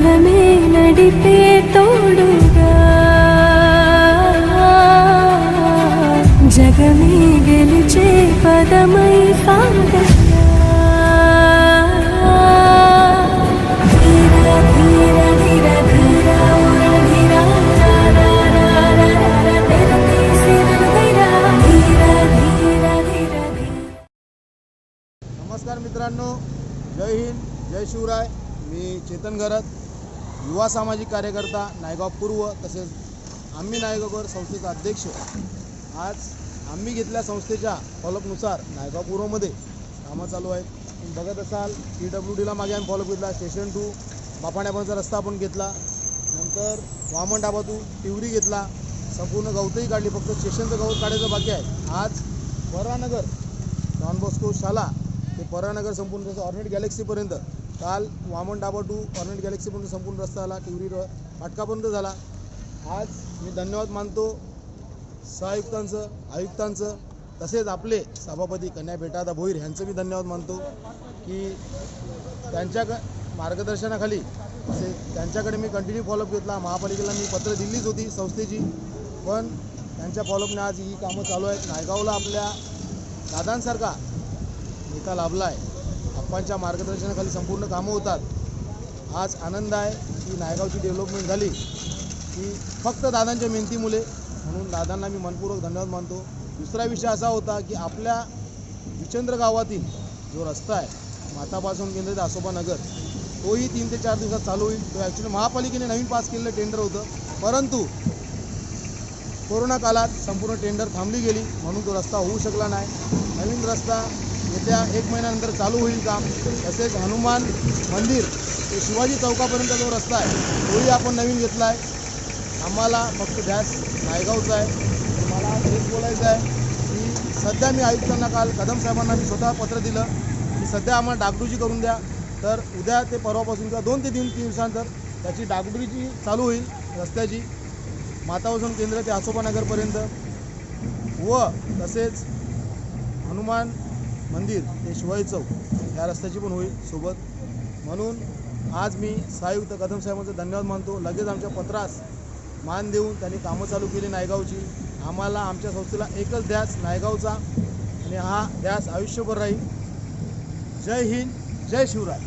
మనమే నడిపే తోడుగా జగమే గెలిచే పదమై సాగగా ధీర ధీర ధీర ధీర ధీర नमस्कार मित्रांनो, जय हिंद, जय शिवराय. मी चेतन घरत, युवा सामाजिक कार्यकर्ता नायगाव पूर्व तसेच आम्ही नायगावकर संस्थेचा अध्यक्ष. आज आम्ही घेतल्या संस्थेच्या फॉलोअपनुसार नायगाव पूर्वमध्ये कामं चालू आहेत. तुम्ही बघत असाल PWDला मागे आम्ही फॉलोअप घेतला, स्टेशन टू बापाण्यापर्यंतचा रस्ता आपण घेतला, नंतर वामन डाबा टू तिवरी घेतला, संपूर्ण गवतही काढली, फक्त स्टेशनचं गवत काढायचं बाकी आहे. आज परानगर डॉन बॉस्को शाला ते परानगर संपूर्ण त्याचं ऑर्नेट गॅलेक्सीपर्यंत, काल वामन डाबा टू ऑर्नेट गॅलेक्सीपर्यंत संपूर्ण रस्ता झाला, टिवरी फाटकापर्यंत झाला. आज मी धन्यवाद मानतो सहआयुक्तांचं, आयुक्तांचं, तसेच आपले सभापती कन्या बेटादा भोईर यांचं मी धन्यवाद मानतो की त्यांच्या मार्गदर्शनाखाली त्यांच्याकडे मी कंटिन्यू फॉलोअप घेतला. महापालिकेला मी पत्र दिलीच होती संस्थेची, पण त्यांच्या फॉलोअपने आज ही कामं चालू आहेत. नायगावला आपल्या दादांसारखा नेता लाभला आहे. आप्पांच्या मार्गदर्शनाखाली संपूर्ण कामं होतात. आज आनंद आहे की नायगावची डेव्हलपमेंट झाली की फक्त दादांच्या मेहनतीमुळे, म्हणून दादांना मी मनपूर्वक धन्यवाद मानतो. दुसरा विषय असा होता की आपल्या विचंद्र गावातील जो रस्ता आहे मातापासून केंद्र ते आसोबा नगर, तोही 3 ते 4 दिवसात चालू होईल. तो ॲक्च्युली महापालिकेने नवीन पास केलेलं टेंडर होतं, परंतु कोरोना काळात संपूर्ण टेंडर थांबली गेली, म्हणून तो रस्ता होऊ शकला नाही. नवीन रस्ता येत्या 1 महिन्यानंतर चालू होईल काम. तसेच हनुमान मंदिर ते शिवाजी चौकापर्यंत जो रस्ता आहे तोही आपण नवीन घेतला आहे. आम्हाला फक्त ध्यास नायगावचा आहे. मला हेच बोलायचं आहे की सध्या मी आयुक्तांना काल कदम साहेबांना मी स्वतः पत्र दिलं की सध्या आम्हाला डागडुजी करून द्या, तर उद्या ते परवापासून किंवा 2 ते 3 दिवसांतर त्याची डागडुजी चालू होईल रस्त्याची, मातापासून केंद्र ते आसोबानगरपर्यंत, व तसेच हनुमान मंदिर ते शिवाजी चौक या रस्त्याची पण होईल सोबत. म्हणून आज मी सहआयुक्त कदम साहेबांचा धन्यवाद मानतो. लगेच आमच्या पत्रास मान देऊन त्यांनी कामं चालू केली नायगावची. आम्हाला आमच्या संस्थेला एकच ध्यास नायगावचा, आणि हा ध्यास आयुष्यभर राहील. जय हिंद, जय शिवराय.